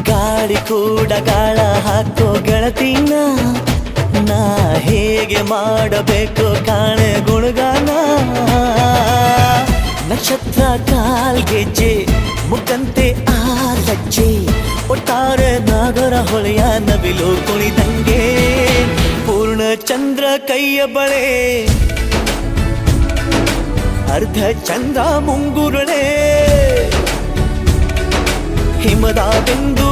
ಗಾಳಿ ಕೂಡ ಗಾಳ ಹಾಕೋ ಗೆಳತಿನ ನಾ ಹೇಗೆ ಮಾಡಬೇಕು ಕಾಣೆ ಗುಣಗಾನ ನಕ್ಷತ್ರ ಕಾಲ್ಗೆಜ್ಜೆ ಮುಖಂತೆ ಆ ಲಜ್ಜೆ ಒಟ್ಟಾರೆ ನಾಗರ ಹೊಳೆಯ ನವಿಲು ಕುಣಿದಂಗೆ ಪೂರ್ಣ ಚಂದ್ರ ಕೈಯ ಬಳೆ ಅರ್ಧ ಚಂದ್ರ ಮುಂಗುರುಳೆ ಹಿಮದ ಬಿಂದು